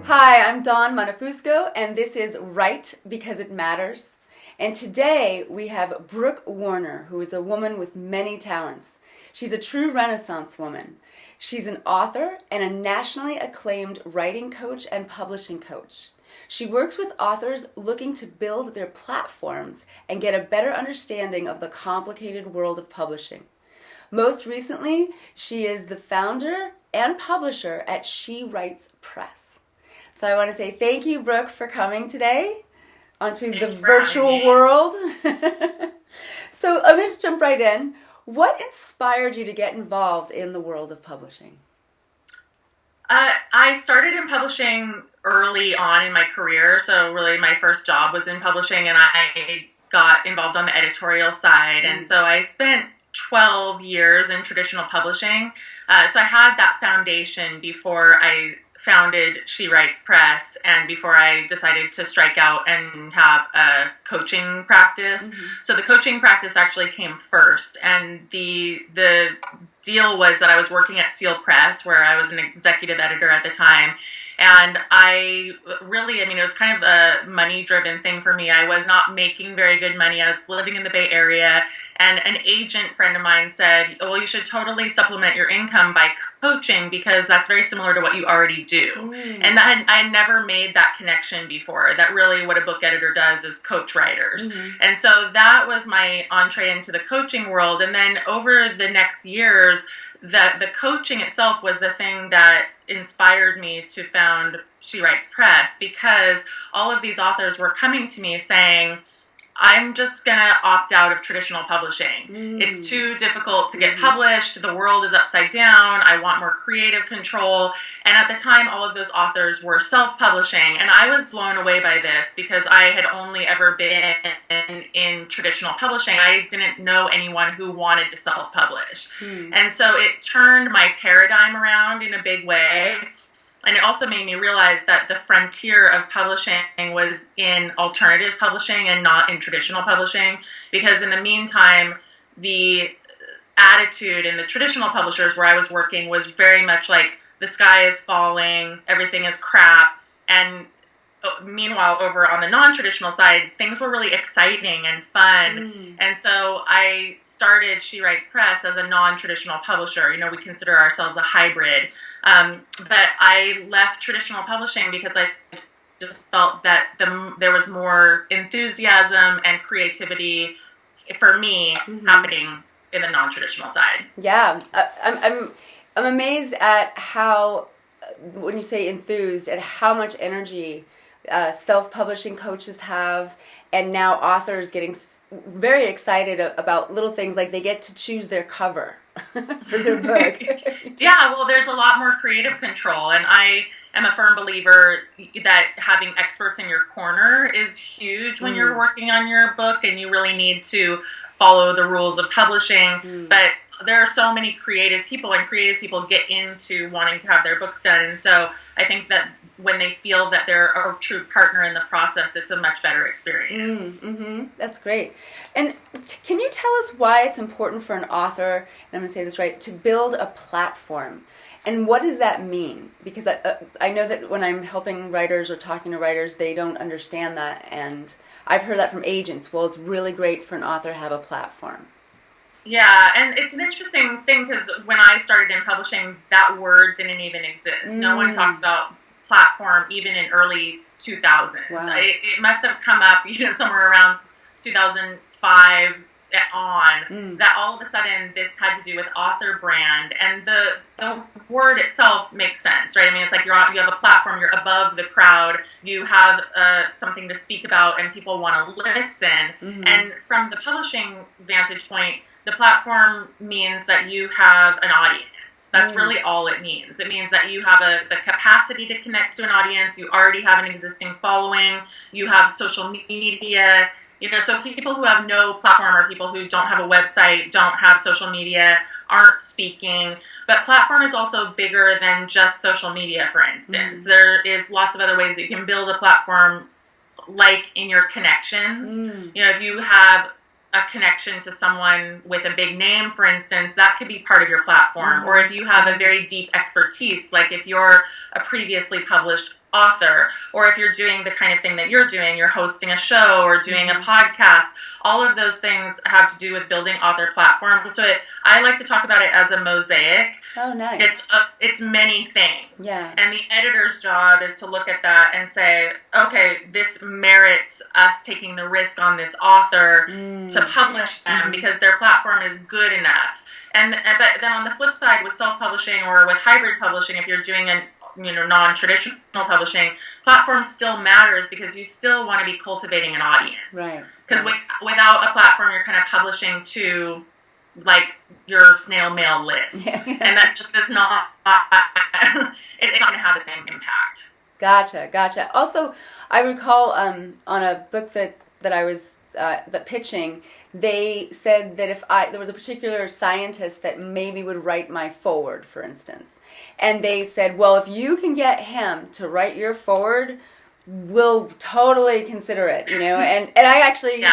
Hi, I'm Dawn Montefusco, and this is Write Because It Matters. And today we have Brooke Warner, who is a woman with many talents. She's a true Renaissance woman. She's an author and a nationally acclaimed writing coach and publishing coach. She works with authors looking to build their platforms and get a better understanding of the complicated world of publishing. Most recently, she is the founder and publisher at She Writes Press. So I want to say thank you, Brooke, for coming today onto the virtual world. So I'm going to jump right in. What inspired you to get involved in the world of publishing? I started in publishing early on in my career. So really my first job was in publishing, and I got involved on the editorial side. And so I spent 12 years in traditional publishing. So I had that foundation before I founded She Writes Press and before I decided to strike out and have a coaching practice. So the coaching practice actually came first, and the deal was that I was working at Seal Press, where I was an executive editor at the time. And I really, it was kind of a money-driven thing for me. I was not making very good money. I was living in the Bay Area, and an agent friend of mine said, well, you should totally supplement your income by coaching because that's very similar to what you already do. And I never made that connection before, that really what a book editor does is coach writers. And so that was my entree into the coaching world. And then over the next years, the coaching itself was the thing that inspired me to found She Writes Press, because all of these authors were coming to me saying, I'm just going to opt out of traditional publishing. It's too difficult to get published. The world is upside down. I want more creative control. And at the time, all of those authors were self-publishing. And I was blown away by this because I had only ever been in traditional publishing. I didn't know anyone who wanted to self-publish. And so it turned my paradigm around in a big way. And it also made me realize that the frontier of publishing was in alternative publishing and not in traditional publishing. Because in the meantime, the attitude in the traditional publishers where I was working was very much like the sky is falling, everything is crap. And meanwhile, over on the non-traditional side, things were really exciting and fun. And so I started She Writes Press as a non-traditional publisher. We consider ourselves a hybrid. But I left traditional publishing because I just felt that there was more enthusiasm and creativity for me happening in the non-traditional side. Yeah, I'm amazed at how, when you say enthused, at how much energy self-publishing coaches have, and now authors getting very excited about little things like they get to choose their cover for their book. Yeah, well, there's a lot more creative control, and I am a firm believer that having experts in your corner is huge when you're working on your book, and you really need to follow the rules of publishing. But there are so many creative people, and creative people get into wanting to have their books done. And so I think that when they feel that they're a true partner in the process, it's a much better experience. That's great. And can you tell us why it's important for an author, and I'm going to say this right, to build a platform? And what does that mean? Because I know that when I'm helping writers or talking to writers, they don't understand that. And I've heard that from agents. Well, it's really great for an author to have a platform. Yeah, and it's an interesting thing because when I started in publishing, that word didn't even exist. No one talked about platform even in early 2000s. Wow. It must have come up, somewhere around 2005 on, that all of a sudden this had to do with author brand, and the word itself makes sense, right? It's like you have a platform, you're above the crowd, you have something to speak about, and people want to listen. And from the publishing vantage point, the platform means that you have an audience. That's really all it means. It means that you have the capacity to connect to an audience. You already have an existing following. You have social media. So people who have no platform or people who don't have a website, don't have social media, aren't speaking. But platform is also bigger than just social media, for instance. There is lots of other ways that you can build a platform, like in your connections. If you have a connection to someone with a big name, for instance, that could be part of your platform. Or if you have a very deep expertise, like if you're a previously published author, or if you're doing the kind of thing that you're doing, you're hosting a show or doing a podcast, all of those things have to do with building author platforms. So I like to talk about it as a mosaic. Oh, nice. It's many things. Yeah. And the editor's job is to look at that and say, okay, this merits us taking the risk on this author to publish them because their platform is good enough. But then on the flip side, with self-publishing or with hybrid publishing, if you're doing a non-traditional publishing, platform still matters because you still want to be cultivating an audience. Right. Because without a platform, you're kind of publishing to like your snail mail list, and that just is not. It's not going to have the same impact. Gotcha. Also, I recall on a book that I was pitching, they said that if there was a particular scientist that maybe would write my foreword, for instance, and they said, well, if you can get him to write your foreword, we'll totally consider it, and I actually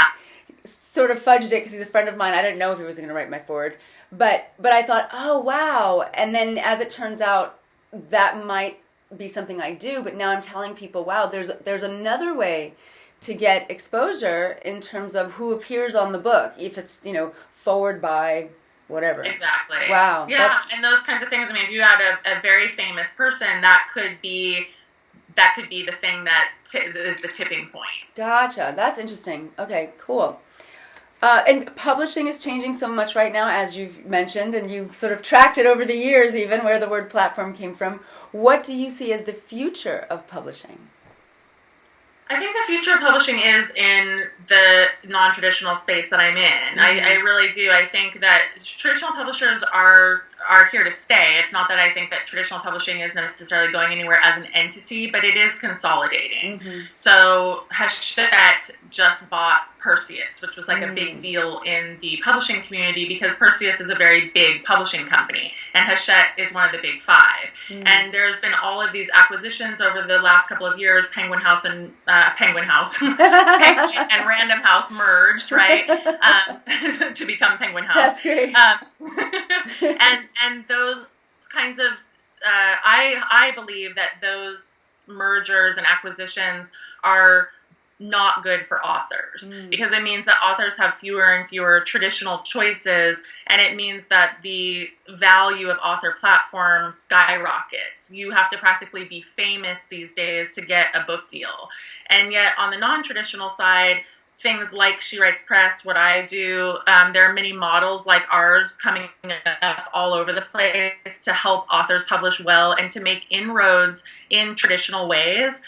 sort of fudged it because he's a friend of mine. I didn't know if he was going to write my foreword, but I thought, oh wow, and then as it turns out, that might be something I do, but now I'm telling people, wow, there's another way to get exposure in terms of who appears on the book, if it's, forward by whatever. Exactly. Wow. Yeah, and those kinds of things. I mean, if you had a very famous person, that could be the thing that is the tipping point. Gotcha. That's interesting. Okay, cool. And publishing is changing so much right now, as you've mentioned, and you've sort of tracked it over the years, even where the word platform came from. What do you see as the future of publishing? I think the future of publishing is in the non-traditional space that I'm in. I really do. I think that traditional publishers are here to stay. It's not that I think that traditional publishing is necessarily going anywhere as an entity, but it is consolidating. So Hachette just bought Perseus, which was like a big deal in the publishing community because Perseus is a very big publishing company, and Hachette is one of the big five. And there's been all of these acquisitions over the last couple of years. Penguin and Random House merged, right, to become Penguin House. That's great. And those kinds of, I believe that those mergers and acquisitions are not good for authors because it means that authors have fewer and fewer traditional choices, and it means that the value of author platforms skyrockets. You have to practically be famous these days to get a book deal. And yet on the non-traditional side, things like She Writes Press, what I do, there are many models like ours coming up all over the place to help authors publish well and to make inroads in traditional ways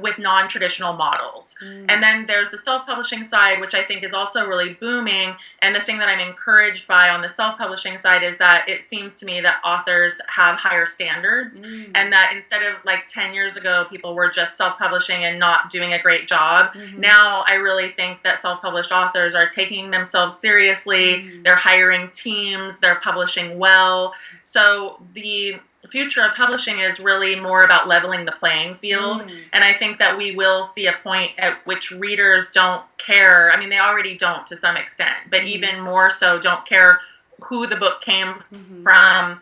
with non-traditional models. And then there's the self-publishing side, which I think is also really booming. And the thing that I'm encouraged by on the self-publishing side is that it seems to me that authors have higher standards and that instead of like 10 years ago, people were just self-publishing and not doing a great job. Now I really think that self-published authors are taking themselves seriously. They're hiring teams. They're publishing well. So the future of publishing is really more about leveling the playing field. And I think that we will see a point at which readers don't care. I mean, they already don't to some extent, but even more so don't care who the book came from,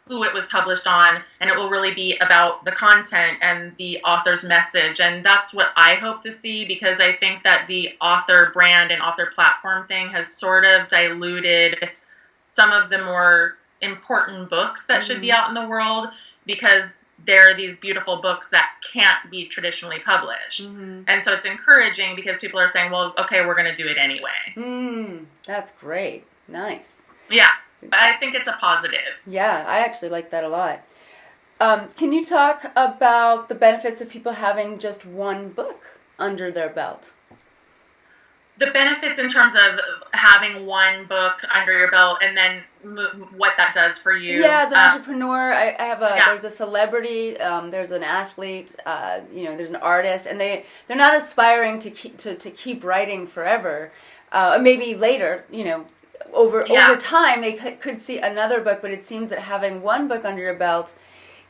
who it was published on, and it will really be about the content and the author's message. And that's what I hope to see, because I think that the author brand and author platform thing has sort of diluted some of the more important books that should be out in the world, because there are these beautiful books that can't be traditionally published. And so it's encouraging because people are saying, well, okay, we're going to do it anyway. That's great. Nice. Yeah, I think it's a positive. Yeah, I actually like that a lot. Can you talk about the benefits of people having just one book under their belt? The benefits in terms of having one book under your belt and then what that does for you. Yeah, as an entrepreneur, I have there's a celebrity, there's an athlete, there's an artist, and they're not aspiring to keep writing forever. Maybe later, over time they could see another book, but it seems that having one book under your belt,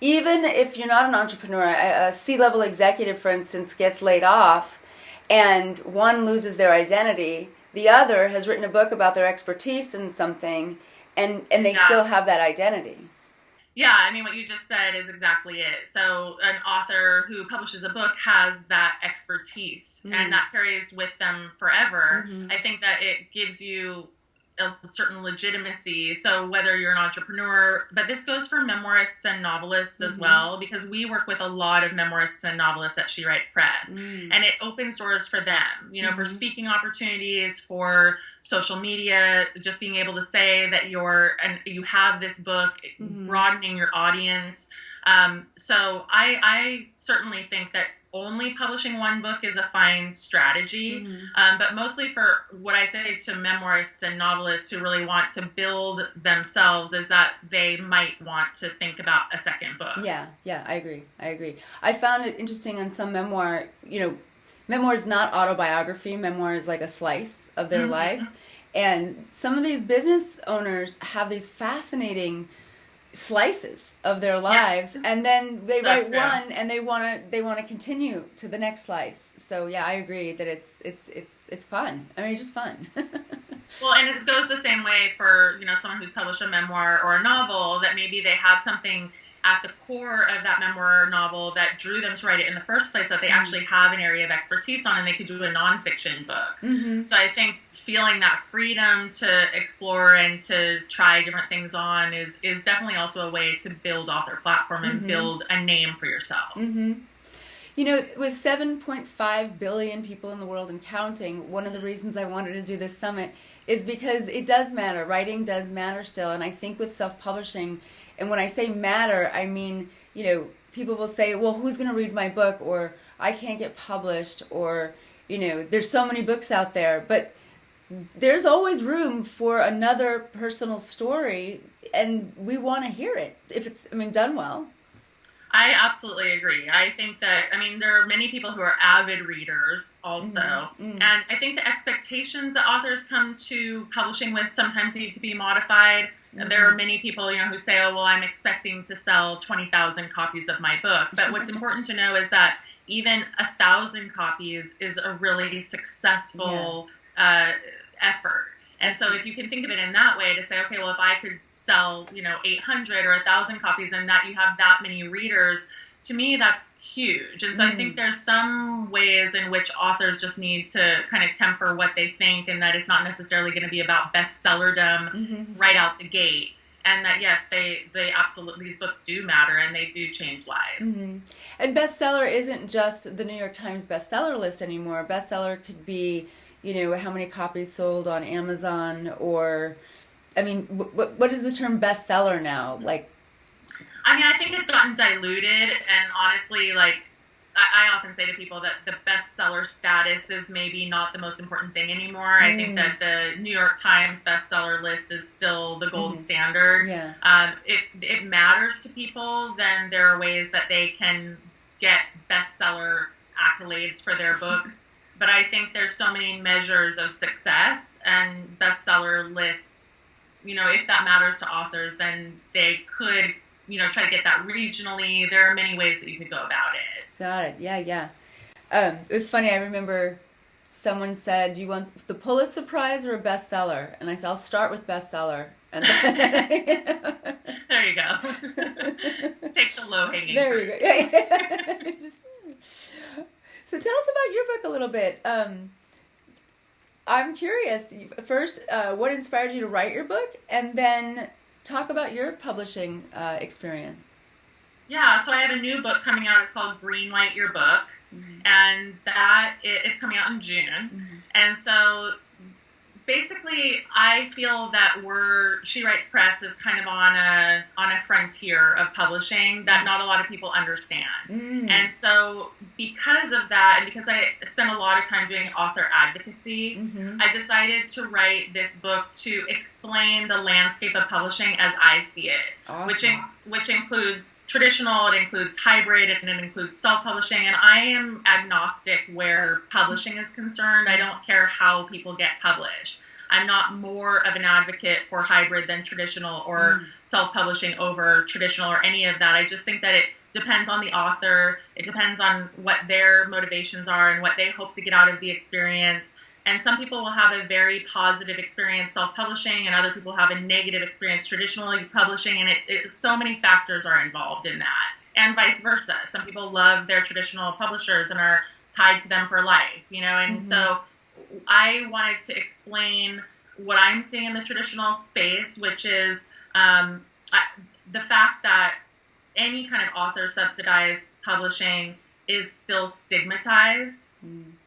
even if you're not an entrepreneur, a C-level executive, for instance, gets laid off, and one loses their identity, the other has written a book about their expertise in something, and they still have that identity. Yeah, I mean, what you just said is exactly it. So an author who publishes a book has that expertise, and that carries with them forever. I think that it gives you a certain legitimacy. So whether you're an entrepreneur, but this goes for memoirists and novelists as well, because we work with a lot of memoirists and novelists at She Writes Press, and it opens doors for them, you know, for speaking opportunities, for social media, just being able to say that you have this book, broadening your audience. So I certainly think that only publishing one book is a fine strategy, but mostly for what I say to memoirists and novelists who really want to build themselves is that they might want to think about a second book. Yeah, I agree. I found it interesting on some memoir, you know, memoir is not autobiography, memoir is like a slice of their life, and some of these business owners have these fascinating slices of their lives, and then they write one and they want to continue to the next slice. So yeah, I agree that it's fun. I mean, it's just fun. Well, and it goes the same way for, you know, someone who's published a memoir or a novel, that maybe they have something at the core of that memoir or novel that drew them to write it in the first place, that they actually have an area of expertise on, and they could do a nonfiction book. So I think feeling that freedom to explore and to try different things on is definitely also a way to build off their platform and build a name for yourself. You know, with 7.5 billion people in the world and counting, one of the reasons I wanted to do this summit is because it does matter. Writing does matter still, and I think with self-publishing, and when I say matter, I mean, you know, people will say, well, who's going to read my book? Or I can't get published, or, you know, there's so many books out there. But there's always room for another personal story, and we want to hear it if it's, I mean, done well. I absolutely agree. I think that, I mean, there are many people who are avid readers also. And I think the expectations that authors come to publishing with sometimes need to be modified. There are many people, you know, who say, oh, well, I'm expecting to sell 20,000 copies of my book. But what's important to know is that even 1,000 copies is a really successful effort. And so if you can think of it in that way, to say, okay, well, if I could sell, you know, 800 or 1,000 copies, and that you have that many readers, to me, that's huge. And so I think there's some ways in which authors just need to kind of temper what they think, and that it's not necessarily going to be about bestsellerdom right out the gate. And that, yes, they absolutely, these books do matter, and they do change lives. And bestseller isn't just the New York Times bestseller list anymore. Bestseller could be, you know, how many copies sold on Amazon, or, I mean, what is the term bestseller now? Like, I mean, I think it's gotten diluted, and honestly, like, I often say to people that the bestseller status is maybe not the most important thing anymore. I think that the New York Times bestseller list is still the gold standard. If it matters to people, then there are ways that they can get bestseller accolades for their books. But I think there's so many measures of success, and bestseller lists, you know, if that matters to authors, then they could, you know, try to get that regionally. There are many ways that you could go about it. Got it. Yeah. It was funny. I remember someone said, do you want the Pulitzer Prize or a bestseller? And I said, I'll start with bestseller. And there you go. Take the low-hanging there fruit. You go. So tell us about your book a little bit. I'm curious. First, what inspired you to write your book? And then talk about your publishing experience. Yeah, so I have a new book coming out. It's called Greenlight Your Book. And it's coming out in June. And so basically, I feel that She Writes Press is kind of on a frontier of publishing that not a lot of people understand. And so because of that, and because I spent a lot of time doing author advocacy, I decided to write this book to explain the landscape of publishing as I see it, which includes traditional, it includes hybrid, and it includes self-publishing. And I am agnostic where publishing is concerned. I don't care how people get published. I'm not more of an advocate for hybrid than traditional, or self-publishing over traditional, or any of that. I just think that it depends on the author. It depends on what their motivations are and what they hope to get out of the experience. And some people will have a very positive experience self-publishing, and other people have a negative experience traditionally publishing, and so many factors are involved in that, and vice versa. Some people love their traditional publishers and are tied to them for life, and so I wanted to explain what I'm seeing in the traditional space, which is the fact that any kind of author-subsidized publishing is still stigmatized,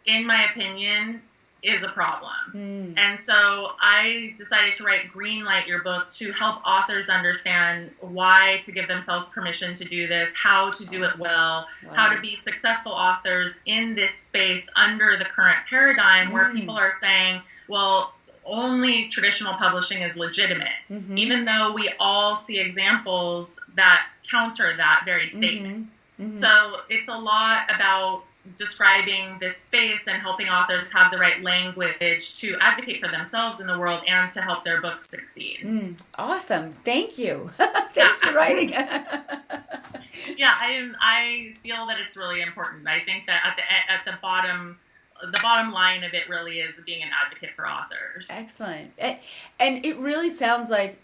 in my opinion, is a problem. And so I decided to write Greenlight Your Book to help authors understand why to give themselves permission to do this, how to do it well, how to be successful authors in this space under the current paradigm where people are saying, well, only traditional publishing is legitimate, even though we all see examples that counter that very statement. So it's a lot about describing this space and helping authors have the right language to advocate for themselves in the world and to help their books succeed. Awesome. Thank you. Thanks for writing. Yeah, I feel that it's really important. I think that at the bottom line of it really is being an advocate for authors. Excellent. And it really sounds like,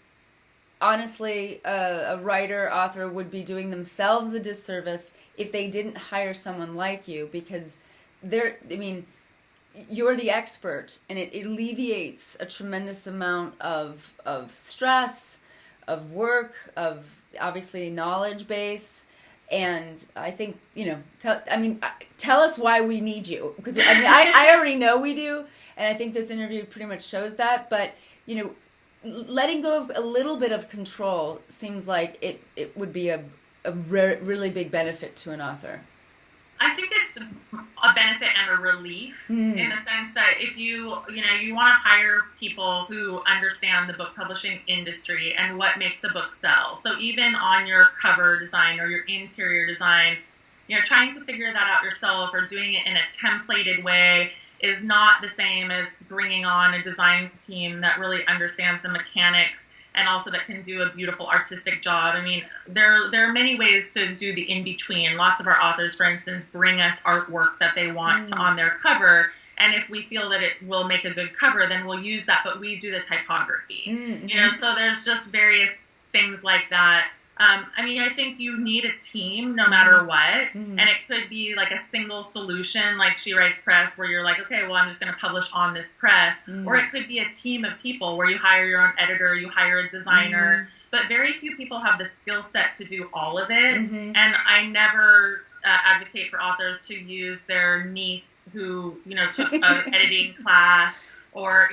honestly, a writer, author would be doing themselves a disservice if they didn't hire someone like you, because you're the expert, and it alleviates a tremendous amount of stress, of work, of obviously knowledge base. And I think, tell us why we need you, because I already know we do, and I think this interview pretty much shows that. But letting go of a little bit of control seems like it would be a really big benefit to an author. I think it's a benefit and a relief in the sense that if you want to hire people who understand the book publishing industry and what makes a book sell. So even on your cover design or your interior design, trying to figure that out yourself or doing it in a templated way is not the same as bringing on a design team that really understands the mechanics and also that can do a beautiful artistic job. I mean, there are many ways to do the in-between. Lots of our authors, for instance, bring us artwork that they want on their cover, and if we feel that it will make a good cover, then we'll use that, but we do the typography. So there's just various things like that. I think you need a team no matter what, and it could be like a single solution, like She Writes Press, where you're like, okay, well, I'm just going to publish on this press, or it could be a team of people where you hire your own editor, you hire a designer, but very few people have the skill set to do all of it, and I never advocate for authors to use their niece who, took an editing class. Or,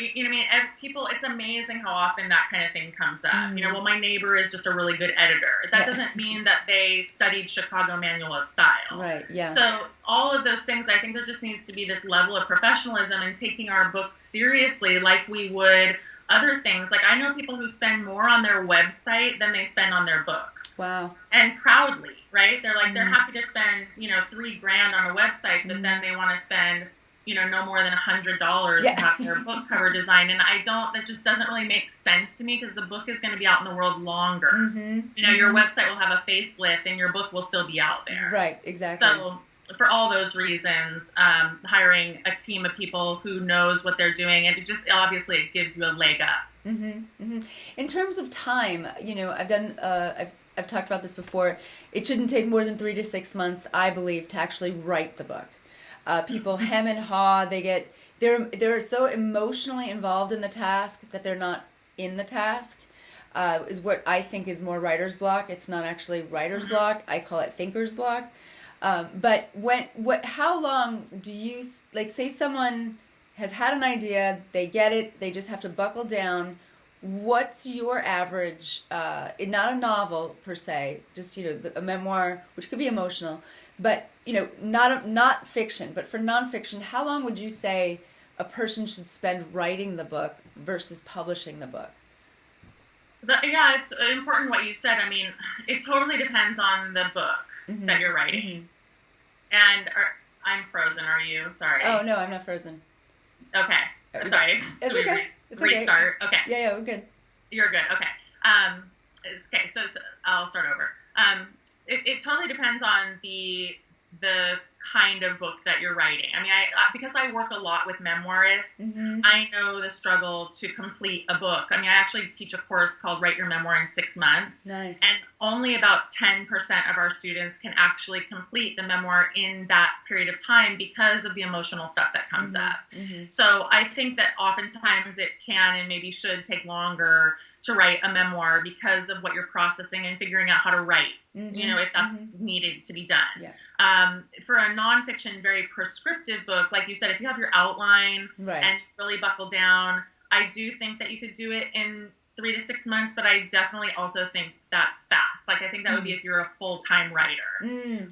people, it's amazing how often that kind of thing comes up. Well, my neighbor is just a really good editor. That doesn't mean that they studied Chicago Manual of Style. Right, yeah. So all of those things, I think there just needs to be this level of professionalism and taking our books seriously like we would other things. Like, I know people who spend more on their website than they spend on their books. Wow. And proudly, right? They're like, they're happy to spend, $3,000 on a website, but then they want to spend no more than $100 to have their book cover design. And that just doesn't really make sense to me, because the book is going to be out in the world longer. Your website will have a facelift and your book will still be out there. Right, exactly. So for all those reasons, hiring a team of people who knows what they're doing, and obviously it gives you a leg up. In terms of time, I've talked about this before. It shouldn't take more than 3 to 6 months, I believe, to actually write the book. People hem and haw. They're so emotionally involved in the task that they're not in the task. Is what I think is more writer's block. It's not actually writer's block. I call it thinker's block. But how long do you, say someone has had an idea, they get it, they just have to buckle down. What's your average, not a novel per se, just, a memoir, which could be emotional, but, not fiction, but for nonfiction, how long would you say a person should spend writing the book versus publishing the book? It's important what you said. I mean, it totally depends on the book that you're writing. And I'm frozen, are you? Sorry. Oh, no, I'm not frozen. Okay. Sorry. It's Should okay. we restart? Okay. Yeah, we're good. You're good. Okay. So I'll start over. It totally depends on the the kind of book that you're writing. I mean, because I work a lot with memoirists, Mm-hmm. I know the struggle to complete a book. I mean, I actually teach a course called Write Your Memoir in 6 months. Nice. And only about 10% of our students can actually complete the memoir in that period of time because of the emotional stuff that comes Mm-hmm. up. Mm-hmm. So I think that oftentimes it can and maybe should take longer to write a memoir because of what you're processing and figuring out how to write. Mm-hmm. You know, if that's needed to be done. Yeah. For a nonfiction, very prescriptive book, like you said, if you have your outline Right. and really buckle down, I do think that you could do it in 3 to 6 months, but I definitely also think that's fast. Like, I think that would be if you're a full-time writer. Okay.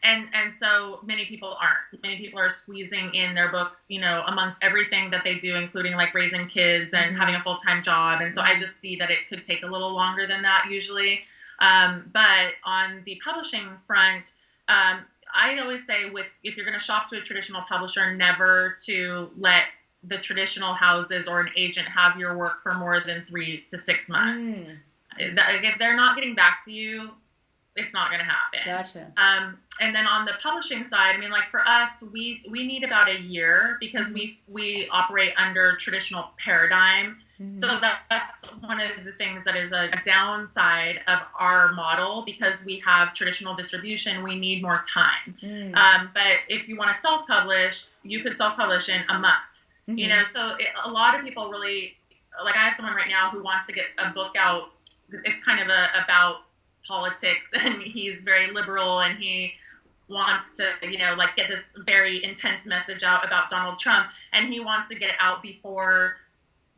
And so many people aren't. Many people are squeezing in their books, you know, amongst everything that they do, including like raising kids and having a full-time job. And so I just see that it could take a little longer than that usually. But on the publishing front, I always say if you're going to shop to a traditional publisher, never to let the traditional houses or an agent have your work for more than 3 to 6 months. If they're not getting back to you, it's not going to happen. Gotcha. And then on the publishing side, I mean, like for us, we need about a year because we operate under traditional paradigm. Mm-hmm. So that's one of the things that is a downside of our model because we have traditional distribution. We need more time. But if you want to self-publish, you could self-publish in a month. Mm-hmm. You know, so a lot of people really, like I have someone right now who wants to get a book out. It's kind of about politics, and he's very liberal, and he wants to, you know, like get this very intense message out about Donald Trump, and he wants to get it out before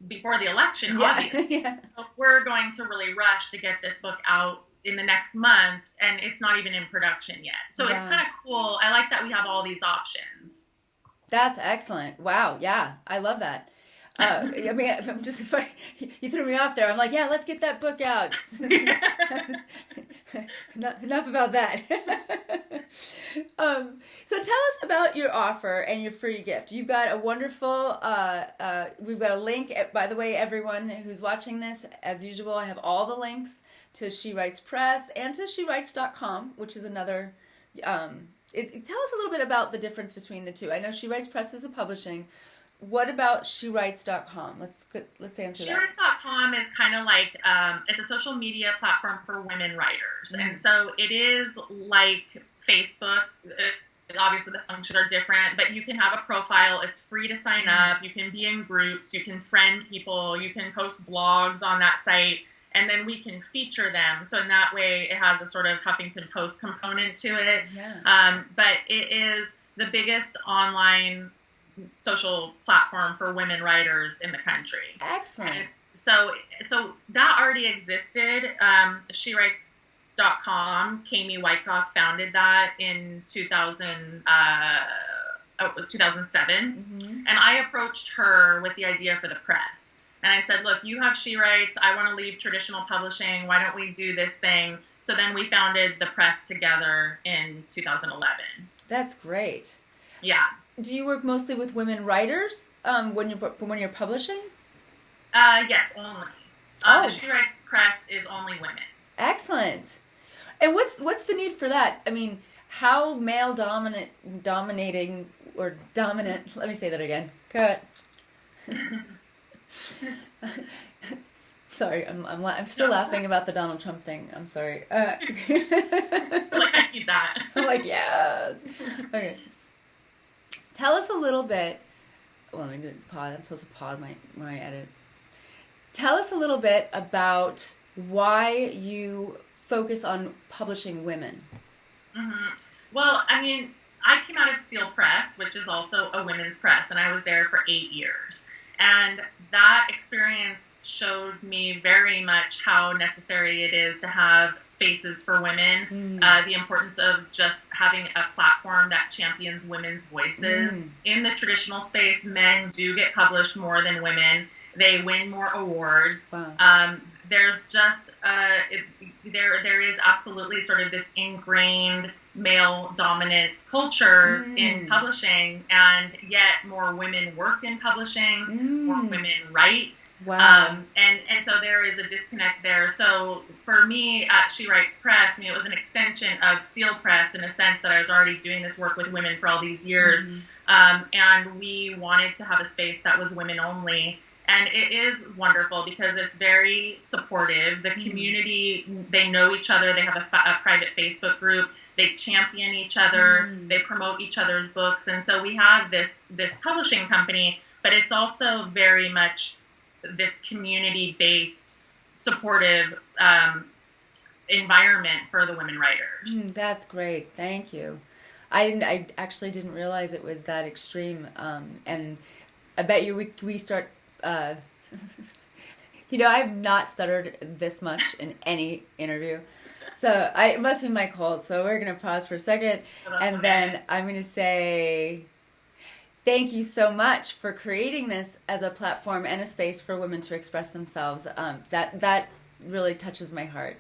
the election, obviously. Yeah. So we're going to really rush to get this book out in the next month, and it's not even in production yet. So It's kind of cool. I like that we have all these options. That's excellent. Wow. Yeah. I love that. I mean, I'm just, you threw me off there. I'm like, yeah, let's get that book out. Enough about that. So tell us about your offer and your free gift. You've got a wonderful, we've got a link. By the way, everyone who's watching this, as usual, I have all the links to She Writes Press and to SheWrites.com, which is another, tell us a little bit about the difference between the two. I know She Writes Press is a publishing. What about SheWrites.com? Let's answer that. SheWrites.com is kind of like it's a social media platform for women writers, and so it is like Facebook. Obviously, the functions are different, but you can have a profile. It's free to sign up. You can be in groups. You can friend people. You can post blogs on that site, and then we can feature them. So in that way, it has a sort of Huffington Post component to it. Yeah. But it is the biggest online social platform for women writers in the country. Excellent. And so that already existed. SheWrites.com, Kami Wyckoff founded that in 2007. And I approached her with the idea for the press. And I said, look, you have She Writes. I want to leave traditional publishing. Why don't we do this thing? So then we founded the press together in 2011. That's great. Yeah. Do you work mostly with women writers when you're publishing? Yes, only. The She Writes Press is only women. Excellent. And what's the need for that? I mean, how male dominating or dominant? Let me say that again. Cut. Sorry, I'm still laughing about the Donald Trump thing. I'm sorry. Like I need that. I'm like, yes. Okay. Tell us a little bit. Well, let me do this pause. I'm supposed to pause when I edit. Tell us a little bit about why you focus on publishing women. Mm-hmm. Well, I mean, I came out of Seal Press, which is also a women's press, and I was there for 8 years. And that experience showed me very much how necessary it is to have spaces for women, the importance of just having a platform that champions women's voices. In the traditional space, men do get published more than women. They win more awards. Wow. there's just there is absolutely sort of this ingrained male dominant culture in publishing, and yet more women work in publishing, more women write. Wow. And so there is a disconnect there. So for me at She Writes Press, it was an extension of Seal Press in a sense that I was already doing this work with women for all these years. And we wanted to have a space that was women only. And it is wonderful because it's very supportive. The community, they know each other. They have a private Facebook group. They champion each other. They promote each other's books. And so we have this publishing company, but it's also very much this community-based, supportive environment for the women writers. That's great. Thank you. I actually didn't realize it was that extreme. And I bet you we start... I've not stuttered this much in any interview, so it must be my cold. So we're going to pause for a second, and then I'm going to say thank you so much for creating this as a platform and a space for women to express themselves. That really touches my heart.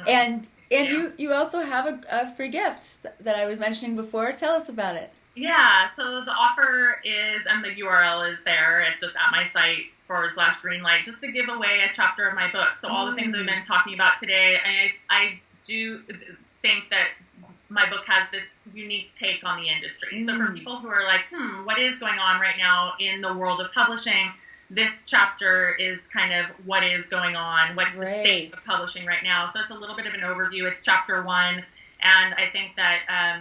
And you also have a free gift that I was mentioning before. Tell us about it. Yeah, so the offer is, and the URL is there, it's just at my site /greenlight, just to give away a chapter of my book. So all the things we've been talking about today, I do think that my book has this unique take on the industry. So for people who are like, what is going on right now in the world of publishing, this chapter is kind of what is going on, what's the state of publishing right now. So it's a little bit of an overview. It's chapter 1, and I think that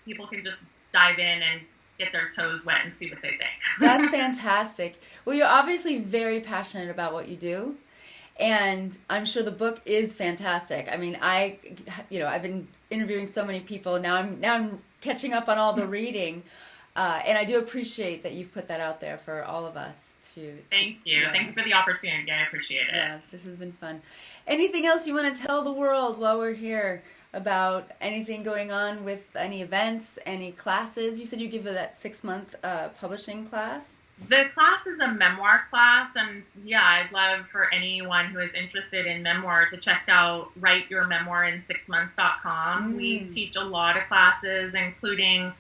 people can just dive in and get their toes wet and see what they think. That's fantastic. Well, you're obviously very passionate about what you do, and I'm sure the book is fantastic. I mean, I've been interviewing so many people now. I'm catching up on all the reading, and I do appreciate that you've put that out there for all of us to. Thank you. Yeah. Thank you for the opportunity. I appreciate it. Yeah, this has been fun. Anything else you want to tell the world while we're here? About anything going on with any events, any classes? You said you give that 6-month publishing class? The class is a memoir class, and I'd love for anyone who is interested in memoir to check out writeyourmemoirin6months.com. We teach a lot of classes, including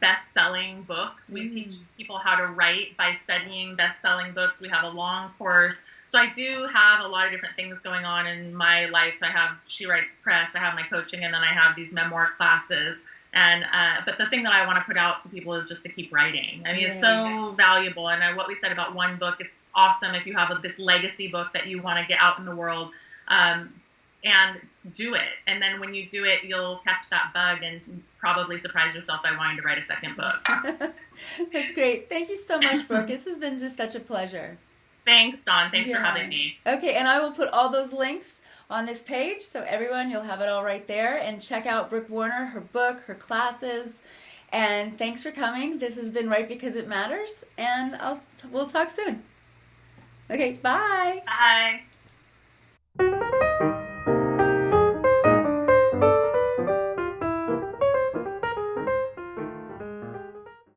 best-selling books. We teach people how to write by studying best-selling books. We have a long course. So I do have a lot of different things going on in my life. I have She Writes Press, I have my coaching, and then I have these memoir classes. And but the thing that I want to put out to people is just to keep writing. I mean, it's so valuable. And what we said about one book, it's awesome if you have this legacy book that you want to get out in the world. And do it. And then when you do it, you'll catch that bug and probably surprise yourself by wanting to write a second book. That's great. Thank you so much, Brooke. This has been just such a pleasure. Thanks, Dawn. Thanks for having me. Okay, and I will put all those links on this page, so everyone, you'll have it all right there. And check out Brooke Warner, her book, her classes. And thanks for coming. This has been Write Because It Matters, and we'll talk soon. Okay, bye. Bye.